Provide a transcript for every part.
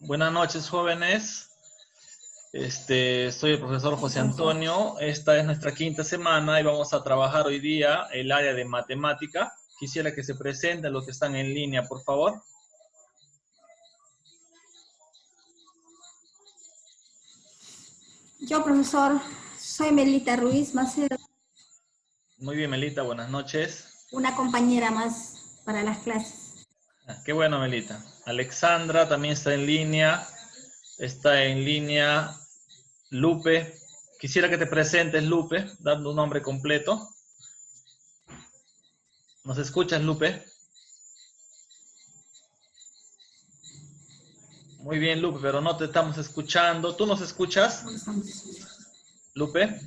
Buenas noches, jóvenes. Soy el profesor José Antonio. Esta es nuestra quinta semana y vamos a trabajar hoy día el área de matemática. Quisiera que se presenten los que están en línea, por favor. Yo, profesor, soy Melita Ruiz Macedo, Muy bien, Melita, buenas noches. una compañera más para las clases. Qué bueno, Melita. Alexandra también está en línea. Está en línea Lupe. Quisiera que te presentes, Lupe, dando un nombre completo. ¿Nos escuchas, Lupe? Muy bien, Lupe, pero no te estamos escuchando. ¿Tú nos escuchas, Lupe?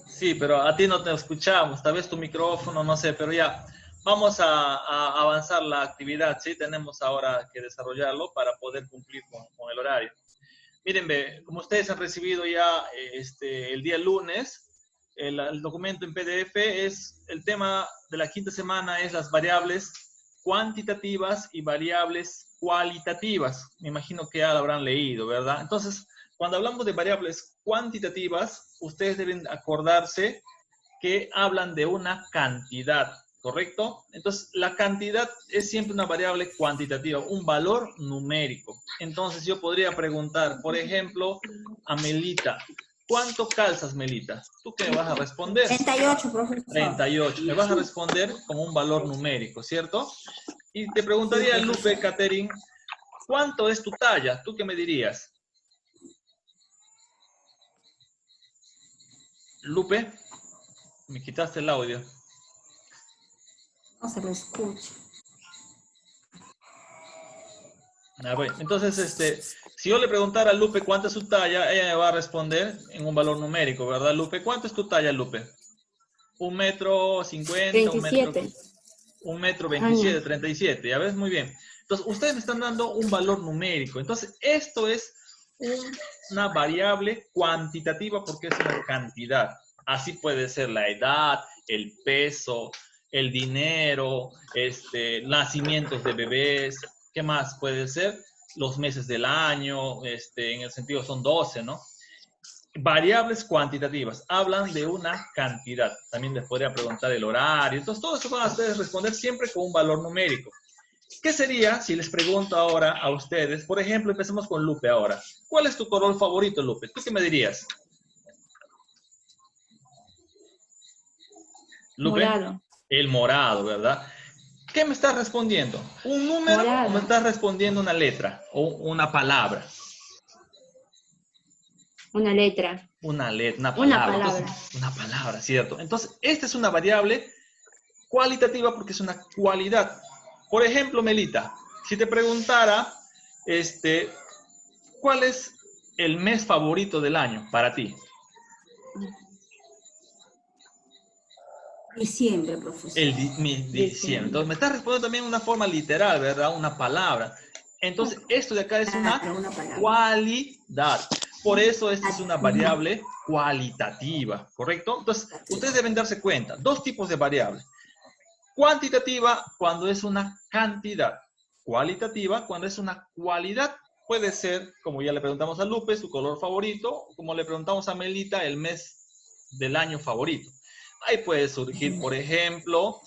Sí, pero a ti no te escuchamos. Tal vez tu micrófono, no sé, pero ya. Vamos a avanzar la actividad, ¿sí? Tenemos ahora que desarrollarlo para poder cumplir con el horario. Miren, como ustedes han recibido ya el día lunes, el documento en PDF es el tema de la quinta semana, es las variables cuantitativas y variables cualitativas. Me imagino que ya lo habrán leído, ¿verdad? Entonces, cuando hablamos de variables cuantitativas, ustedes deben acordarse que hablan de una cantidad, ¿correcto? Entonces, la cantidad es siempre una variable cuantitativa, un valor numérico. Entonces, yo podría preguntar, por ejemplo, a Melita, ¿cuánto calzas, Melita? ¿Tú qué me vas a responder? 38, profesor. 38. Me vas a responder con un valor numérico, ¿cierto? Y te Sí, preguntaría, Lupe, profesor. Catherine, ¿cuánto es tu talla? ¿Tú qué me dirías? Lupe, me quitaste el audio. No se lo escucha. Ver, entonces, si yo le preguntara a Lupe cuánto es su talla, ella me va a responder en un valor numérico, ¿verdad, Lupe? ¿Cuánto es tu talla, Lupe? 1,50 m, 37 1,27 m, años. 37, ¿ya ves? Muy bien. Entonces, ustedes me están dando un valor numérico. Entonces, esto es una variable cuantitativa porque es una cantidad. Así puede ser la edad, el peso, el dinero, nacimientos de bebés. ¿Qué más puede ser? Los meses del año, en el sentido son 12, ¿no? Variables cuantitativas hablan de una cantidad. También les podría preguntar el horario. Entonces, todo eso van a ustedes responder siempre con un valor numérico. ¿Qué sería si les pregunto ahora a ustedes? Por ejemplo, empecemos con Lupe ahora. ¿Cuál es tu color favorito, Lupe? ¿Tú qué me dirías? Lupe, Morado. el morado, ¿verdad? ¿Qué me estás respondiendo? ¿Un número o me Morado. estás respondiendo una letra o una palabra? Una letra. Una letra, una Una palabra. Entonces, palabra. una palabra, ¿cierto? Entonces, esta es una variable cualitativa porque es una cualidad. Por ejemplo, Melita, si te preguntara, ¿cuál es el mes favorito del año para ti? Diciembre, profesor. Diciembre. Diciembre. Entonces, me estás respondiendo también una forma literal, ¿verdad? Una palabra. Entonces, esto de acá es una Claro, una palabra. cualidad. Por eso esta es una Ujú. variable cualitativa, ¿correcto? Entonces, ustedes deben darse cuenta, dos tipos de variables. Cuantitativa cuando es una cantidad. Cualitativa cuando es una cualidad. Puede ser, como ya le preguntamos a Lupe, su color favorito, como le preguntamos a Melita, el mes del año favorito. Ahí puede surgir, por ejemplo,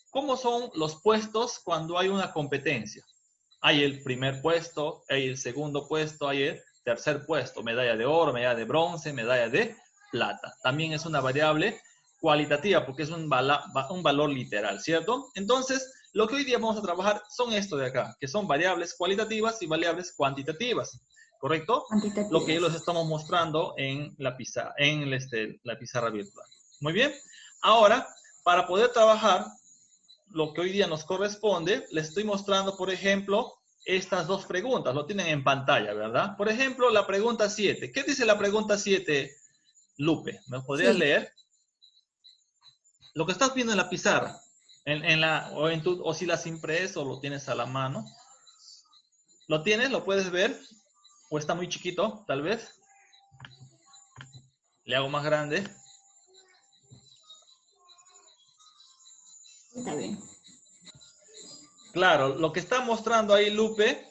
¿cómo son los puestos cuando hay una competencia? Hay el primer puesto, hay el segundo puesto, hay el tercer puesto, medalla de oro, medalla de bronce, medalla de plata. También es una variable cualitativa porque es un valor literal, ¿cierto? Entonces, lo que hoy día vamos a trabajar son esto de acá, que son variables cualitativas y variables cuantitativas, ¿correcto? Lo que yo les Cuantitativas. estamos mostrando en la pizarra virtual. Muy bien. Ahora, para poder trabajar lo que hoy día nos corresponde, les estoy mostrando, por ejemplo, estas dos preguntas. Lo tienen en pantalla, ¿verdad? Por ejemplo, la pregunta 7. ¿Qué dice la pregunta 7, Lupe? ¿Me podrías Sí. leer? Lo que estás viendo en la pizarra, o si la has impreso o lo tienes a la mano. ¿Lo tienes? ¿Lo puedes ver? ¿O está muy chiquito, tal vez? Le hago más grande. Está bien. Claro, lo que está mostrando ahí Lupe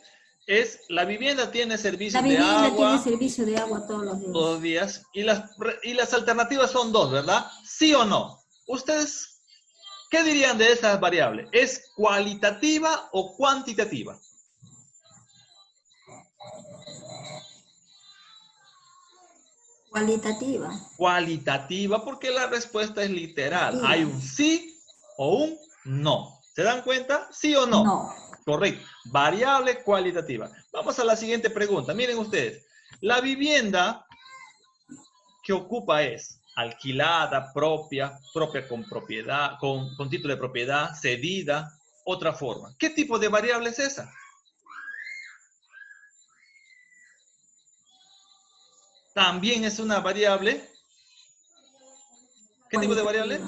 La vivienda tiene servicio La de vivienda agua tiene servicio de agua todos los días. todos los días. Y las alternativas son dos, ¿verdad? ¿Sí o no? ¿Ustedes qué dirían de esa variable? ¿Es cualitativa o cuantitativa? Cualitativa. Cualitativa, porque la respuesta es literal. Cualitativa. Hay un sí o un no. ¿Se dan cuenta? ¿Sí o no? No. Correcto. Variable cualitativa. Vamos a la siguiente pregunta. Miren ustedes. La vivienda que ocupa es alquilada, propia con propiedad, con título de propiedad, cedida, otra forma. ¿Qué tipo de variable es esa? También es una variable. ¿Qué tipo de variable?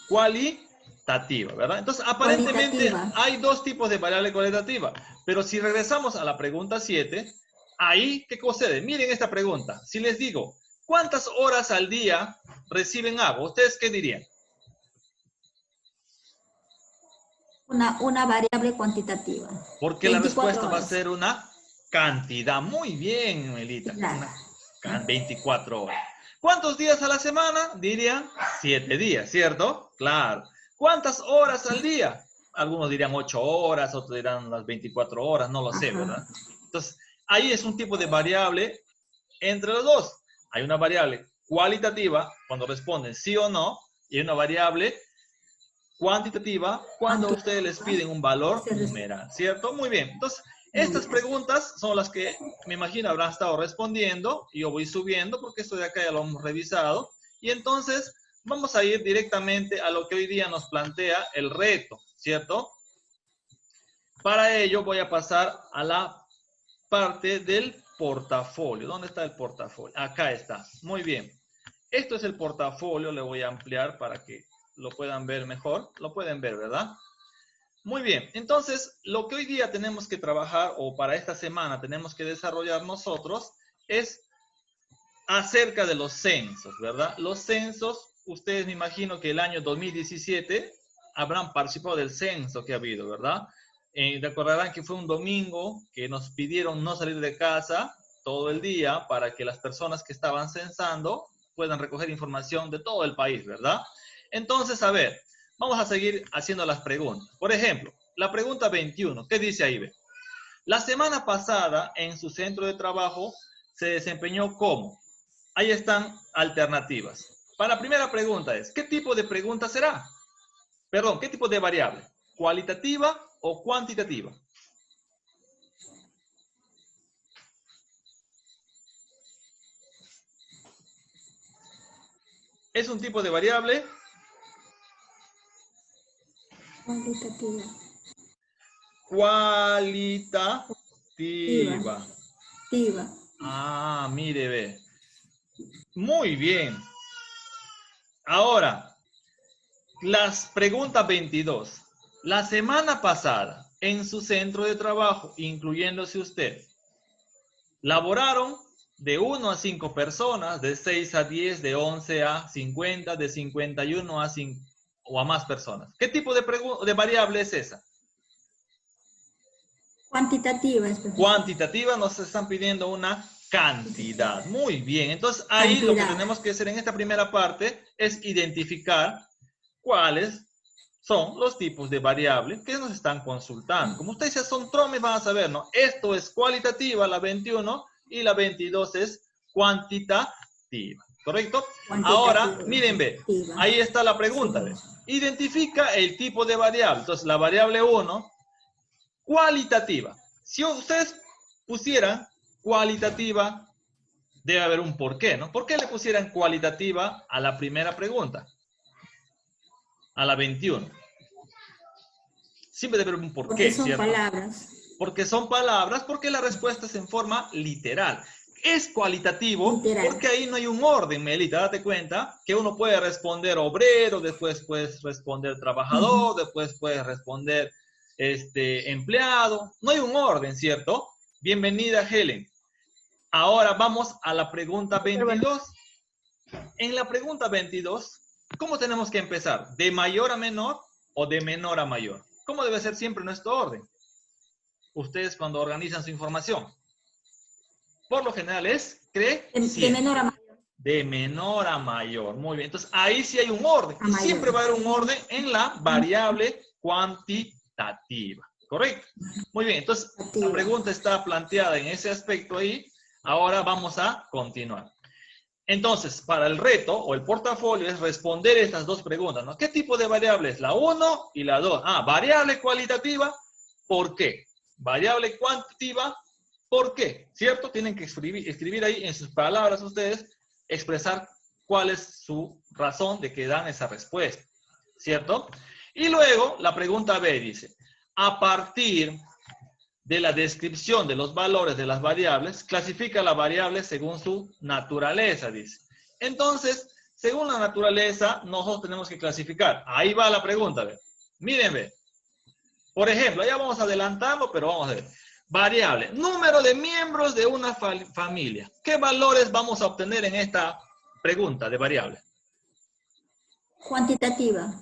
Cualitativa, ¿verdad? Entonces, aparentemente hay dos tipos de variable cualitativa. Pero si regresamos a la pregunta 7, ahí, ¿qué sucede? Miren esta pregunta. Si les digo, ¿cuántas horas al día reciben agua? ¿Ustedes qué dirían? Una variable cuantitativa. Porque la respuesta horas. va a ser una cantidad. Muy bien, Melita. Claro. 24 horas. ¿Cuántos días a la semana? Dirían 7 días, ¿cierto? Claro. ¿Cuántas horas al día? Algunos dirían 8 horas, otros dirán las 24 horas, no lo sé, ¿verdad? Entonces, ahí es un tipo de variable entre los dos. Hay una variable cualitativa cuando responden sí o no, y hay una variable cuantitativa cuando a ustedes les piden un valor numeral, ¿cierto? Muy bien. Entonces, estas preguntas son las que me imagino habrán estado respondiendo. Yo voy subiendo porque esto de acá ya lo hemos revisado. Y entonces vamos a ir directamente a lo que hoy día nos plantea el reto, ¿cierto? Para ello voy a pasar a la parte del portafolio. ¿Dónde está el portafolio? Acá está. Muy bien. Esto es el portafolio. Le voy a ampliar para que lo puedan ver mejor. Lo pueden ver, ¿verdad? Muy bien, entonces lo que hoy día tenemos que trabajar o para esta semana tenemos que desarrollar nosotros es acerca de los censos, ¿verdad? Los censos, ustedes me imagino que el año 2017 habrán participado del censo que ha habido, ¿verdad? Recordarán que fue un domingo que nos pidieron no salir de casa todo el día para que las personas que estaban censando puedan recoger información de todo el país, ¿verdad? Entonces, a ver, vamos a seguir haciendo las preguntas. Por ejemplo, la pregunta 21, ¿qué dice ahí? La semana pasada, en su centro de trabajo, se desempeñó como. Ahí están alternativas. Para la primera pregunta es, ¿qué tipo de pregunta será? Perdón, ¿qué tipo de variable? ¿Cualitativa o cuantitativa? ¿Es un tipo de variable? Cualitativa. Cualitativa. Ah, mire, ve. Muy bien. Ahora, las preguntas 22. La semana pasada, en su centro de trabajo, incluyéndose usted, laboraron de 1 a 5 personas, de 6 a 10, de 11 a 50, de 51 a 5 o a más personas. ¿Qué tipo de variable es esa? Cuantitativa. Cuantitativa, nos están pidiendo una cantidad. Muy bien, entonces ahí lo que tenemos que hacer en esta primera parte es identificar cuáles son los tipos de variables que nos están consultando. Como ustedes ya son tromes, van a saber, ¿no? Esto es cualitativa, la 21, y la 22 es cuantitativa. ¿Correcto? Ahora, miren, ve, ahí está la pregunta. ¿Ve? Identifica el tipo de variable. Entonces, la variable 1, cualitativa. Si ustedes pusieran cualitativa, debe haber un porqué, ¿no? ¿Por qué le pusieran cualitativa a la primera pregunta? A la 21. Siempre debe haber un porqué, porque son ¿cierto? Palabras. Porque son palabras, porque la respuesta es en forma literal. Es cualitativo porque ahí no hay un orden, Melita. Date cuenta que uno puede responder obrero, después puedes responder trabajador, después puedes responder empleado. No hay un orden, ¿cierto? Bienvenida, Helen. Ahora vamos a la pregunta 22. En la pregunta 22, ¿cómo tenemos que empezar? ¿De mayor a menor o de menor a mayor? ¿Cómo debe ser siempre nuestro orden? ustedes cuando organizan su información? Por lo general es De creciente. menor a mayor. De menor a mayor. Muy bien. Entonces, ahí sí hay un orden. A Y mayor. siempre va a haber un orden en la variable cuantitativa. ¿Correcto? Muy bien. Entonces, la pregunta está planteada en ese aspecto ahí. Ahora vamos a continuar. Entonces, para el reto o el portafolio es responder estas dos preguntas, ¿no? ¿Qué tipo de variables? La 1 y la 2. Ah, variable cualitativa, ¿por qué? Variable cuantitativa, ¿por qué? ¿Cierto? Tienen que escribir ahí en sus palabras ustedes, expresar cuál es su razón de que dan esa respuesta, ¿cierto? Y luego, la pregunta B dice, a partir de la descripción de los valores de las variables, clasifica la variable según su naturaleza, dice. Entonces, según la naturaleza, nosotros tenemos que clasificar. Ahí va la pregunta, ¿ve? Miren, ve. Por ejemplo, ya vamos a adelantarlo, pero vamos a ver. Variable, número de miembros de una familia. ¿Qué valores vamos a obtener en esta pregunta de variable? Cuantitativa.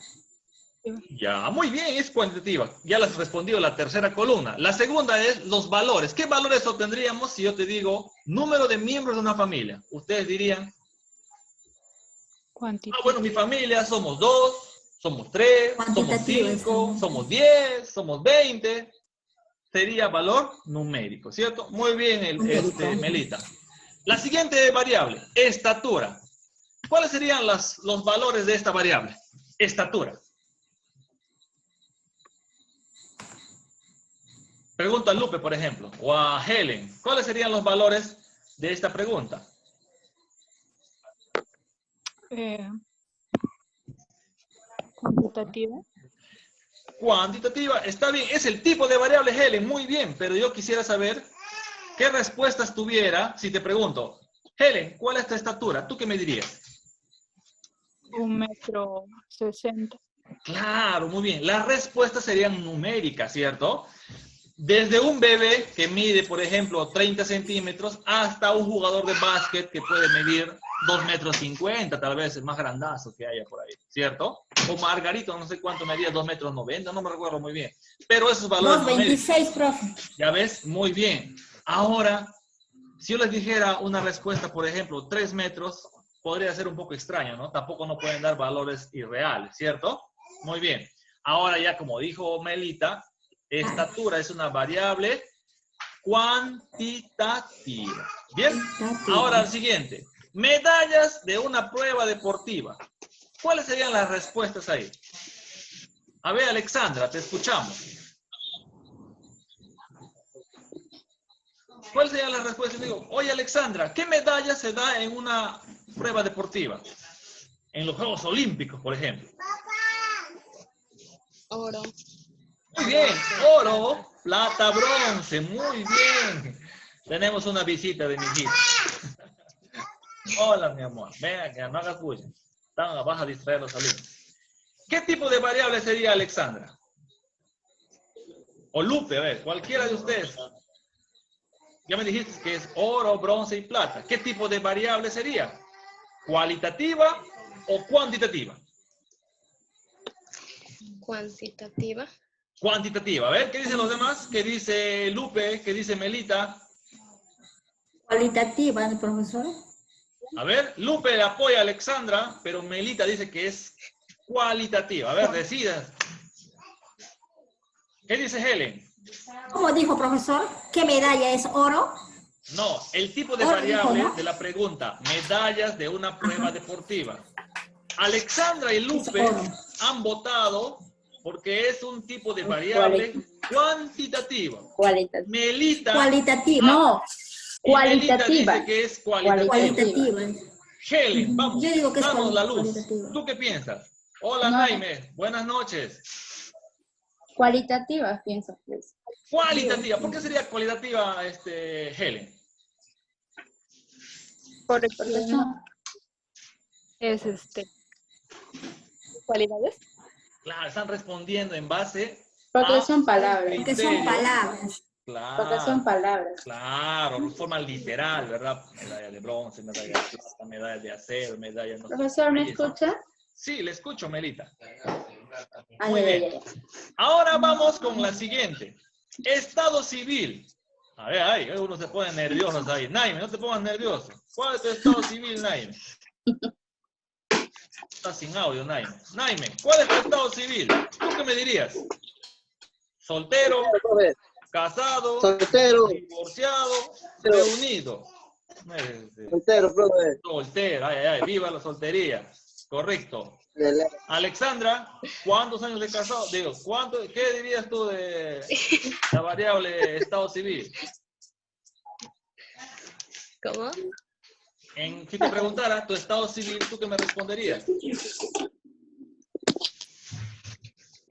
Ya, muy bien, es cuantitativa. Ya les respondió la tercera columna. La segunda es los valores. ¿Qué valores obtendríamos si yo te digo número de miembros de una familia? Ustedes dirían, bueno, mi familia somos 2, somos 3, somos 5, somos 10, somos 20. Sería valor numérico, ¿cierto? Muy bien, Melita. La siguiente variable, estatura. ¿Cuáles serían los valores de esta variable? Estatura. Pregunta a Lupe, por ejemplo, o a Helen. ¿Cuáles serían los valores de esta pregunta? Cuantitativa. Cuantitativa, está bien, es el tipo de variable, Helen, muy bien, pero yo quisiera saber qué respuestas tuviera si te pregunto, Helen, ¿cuál es tu estatura? ¿Tú qué me dirías? 1,60 m. Claro, muy bien. Las respuestas serían numéricas, ¿cierto? Desde un bebé que mide, por ejemplo, 30 centímetros, hasta un jugador de básquet que puede medir 2,50 m, tal vez el más grandazo que haya por ahí, ¿cierto? O Margarito, no sé cuánto medía, 2,90 m, no me recuerdo muy bien. Pero esos valores 2,26, profe. ¿Ya ves? Muy bien. Ahora, si yo les dijera una respuesta, por ejemplo, 3 metros, podría ser un poco extraño, ¿no? Tampoco no pueden dar valores irreales, ¿cierto? Muy bien. Ahora ya, como dijo Melita, estatura es una variable cuantitativa. ¿Bien? Ahora el siguiente. Medallas de una prueba deportiva. ¿Cuáles serían las respuestas ahí? A ver, Alexandra, te escuchamos. ¿Cuáles serían las respuestas? Digo, oye, Alexandra, ¿qué medalla se da en una prueba deportiva? En los Juegos Olímpicos, por ejemplo. Oro. Muy bien, oro, plata, bronce, muy bien. Tenemos una visita de mi hijita. Hola, mi amor. Ven, que no hagas bulla. Vas a distraer a los alumnos. ¿Qué tipo de variable sería, Alexandra? O Lupe, a ver, cualquiera de ustedes. Ya me dijiste que es oro, bronce y plata. ¿Qué tipo de variable sería? ¿Cualitativa o cuantitativa? Cuantitativa. Cuantitativa. A ver, ¿qué dicen los demás? ¿Qué dice Lupe? ¿Qué dice Melita? Cualitativa, ¿no, profesor? A ver, Lupe le apoya a Alexandra, pero Melita dice que es cualitativa. A ver, decidas. ¿Qué dice Helen? ¿Cómo dijo, profesor? ¿Qué medalla es oro? No, el tipo de Oro, variable dijo, ¿no? de la pregunta. Medallas de una prueba deportiva. Alexandra y Lupe Es oro. han votado porque es un tipo de variable cuantitativa. Cualitativa. Melita. Cualitativa. No, y Melita cualitativa. dice que es cualitativa. Cualitativa. Helen, vamos, Yo digo que es danos la luz. cualitativa. ¿Tú qué piensas? Hola, No. Jaime. Buenas noches. Cualitativa, pienso. Pues. Cualitativa. ¿Por qué sería cualitativa, Helen? Porque Porque son, es cualidades. Claro, están respondiendo en base porque a son palabras. Porque son palabras. Porque son palabras. Claro, de forma literal, ¿verdad? Medalla de bronce, medalla de plata, medalla de acero, medalla de... Profesor, ¿me Ahí está. escucha? Sí, le escucho, Melita. Ah, Muy ya, bien. ya, ya. Ahora vamos con la siguiente. Estado civil. A ver, ahí, uno se pone nervioso ahí. Naime, no te pongas nervioso. ¿Cuál es tu estado civil, Naime? Está sin audio, Naime. Naime, ¿cuál es tu estado civil? ¿Tú qué me dirías? ¿Soltero? ¿Casado? Soltero. ¿Divorciado? ¿Reunido? Soltero, profe. Soltero, ay, ay, viva la soltería. Correcto. Alexandra, ¿cuántos años de casado? Digo, ¿qué dirías tú de la variable estado civil? ¿Cómo? Si te preguntara tu estado civil, ¿tú qué me responderías?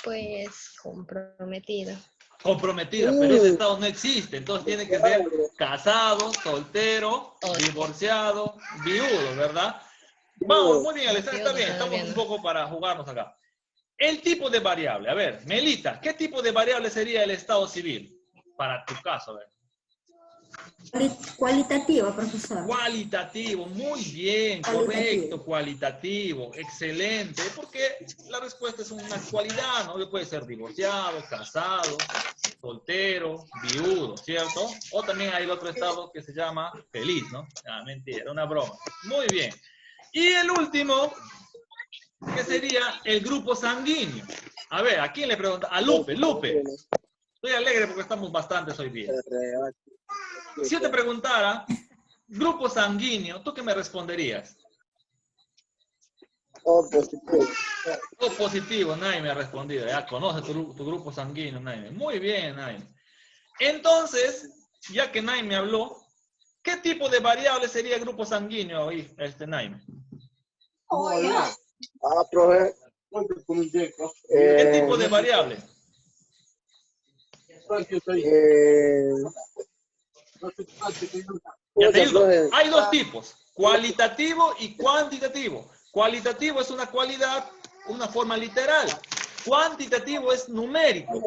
Pues comprometido. Comprometida, pero ese estado no existe, entonces tiene que ser casado, soltero, divorciado, viudo, ¿verdad? Vamos, muy bien, Alexandra, está bien, estamos un poco para jugarnos acá. El tipo de variable, a ver, Melita, ¿qué tipo de variable sería el estado civil? Para tu caso, a ver. Cualitativo, profesor. Cualitativo, muy bien, correcto, cualitativo, excelente, porque la respuesta es una cualidad, ¿no? Puede ser divorciado, casado, soltero, viudo, ¿cierto? O también hay el otro estado que se llama feliz, ¿no? Ah, mentira, una broma. Muy bien. Y el último, que sería el grupo sanguíneo. A ver, ¿a quién le pregunta? A Lupe. Lupe, estoy alegre porque estamos bastantes hoy día. Si yo te preguntara, grupo sanguíneo, ¿tú qué me responderías? O positivo. O positivo, Naime me ha respondido. Ya conoce tu grupo sanguíneo, Naime. Muy bien, Naime. Entonces, ya que Naime habló, ¿qué tipo de variable sería el grupo sanguíneo, Naime? Profe. ¿Qué tipo de variable? Ya te ayudo. Hay dos tipos, cualitativo y cuantitativo. Cualitativo es una cualidad, una forma literal. Cuantitativo es numérico.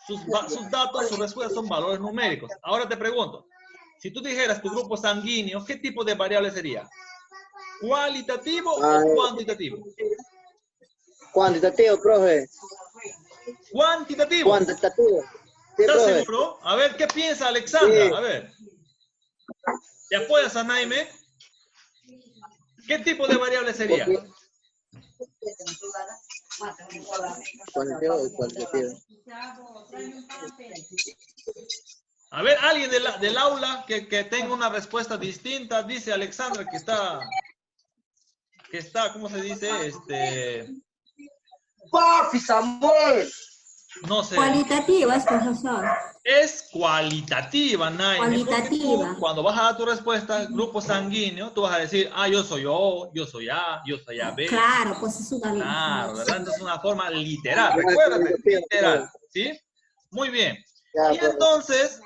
Sus datos, sus respuestas son valores numéricos. Ahora te pregunto, si tú dijeras tu grupo sanguíneo, ¿qué tipo de variable sería? ¿Cualitativo o cuantitativo? Cuantitativo, profe. Cuantitativo. Cuantitativo. Sí, ¿Estás profe. seguro? A ver, ¿qué piensa Alexandra? Sí. A ver. ¿Te apoyas a Naime? ¿Qué tipo de variable sería? Cuantitativo y cualitativo. A ver, alguien del aula que tenga una respuesta distinta. Dice Alexandra que está, ¿cómo se dice? ¡Papi, Samuel! No sé. Cualitativa es, profesor. Es cualitativa, Naime. Cualitativa. Tú, cuando vas a dar tu respuesta, grupo sanguíneo, tú vas a decir, yo soy O, yo soy A, yo soy AB. Claro, pues es una Claro, ¿verdad? Entonces es una forma literal. Recuérdate, literal. ¿Sí? Muy bien. Y entonces,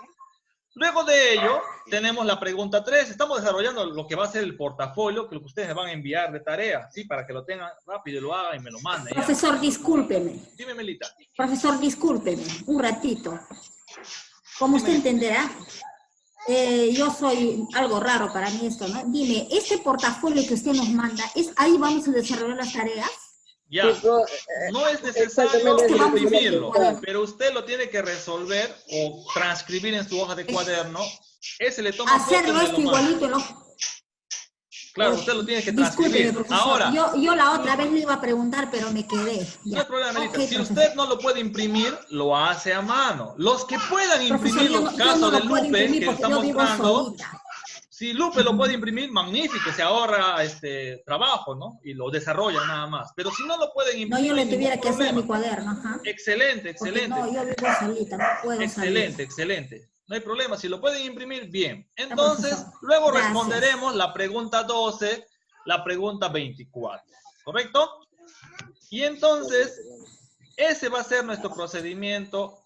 luego de ello, tenemos la pregunta 3. Estamos desarrollando lo que va a ser el portafolio, que lo que ustedes me van a enviar de tarea, ¿sí? Para que lo tengan rápido y lo hagan y me lo manden. ¿Ya? Profesor, discúlpeme. Dime, Melita. Profesor, discúlpeme, un ratito. Como usted entenderá, yo soy algo raro para mí esto, ¿no? Dime, este portafolio que usted nos manda, ¿ahí vamos a desarrollar las tareas? Ya, no es necesario imprimirlo, pero usted lo tiene que resolver o transcribir en su hoja de cuaderno. Ese le toma hacerlo esto igualito, ¿no? Claro, usted lo tiene que transcribir. Ahora, yo la otra vez le iba a preguntar, pero me quedé. Ya. No hay problema, Melita. Okay, si profesor. usted no lo puede imprimir, lo hace a mano. Los que puedan imprimir los casos de Lupe que está mostrando, si Lupe lo puede imprimir, magnífico, se ahorra trabajo, ¿no? Y lo desarrolla nada más. Pero si no lo pueden imprimir, no, yo le tuviera que hacer problema. mi cuaderno. Ajá. Excelente, excelente. Porque no, yo vivo solita, no puedo excelente, salir. excelente. No hay problema, si lo pueden imprimir, bien. Entonces, luego responderemos la pregunta 12, la pregunta 24. ¿Correcto? Y entonces, ese va a ser nuestro procedimiento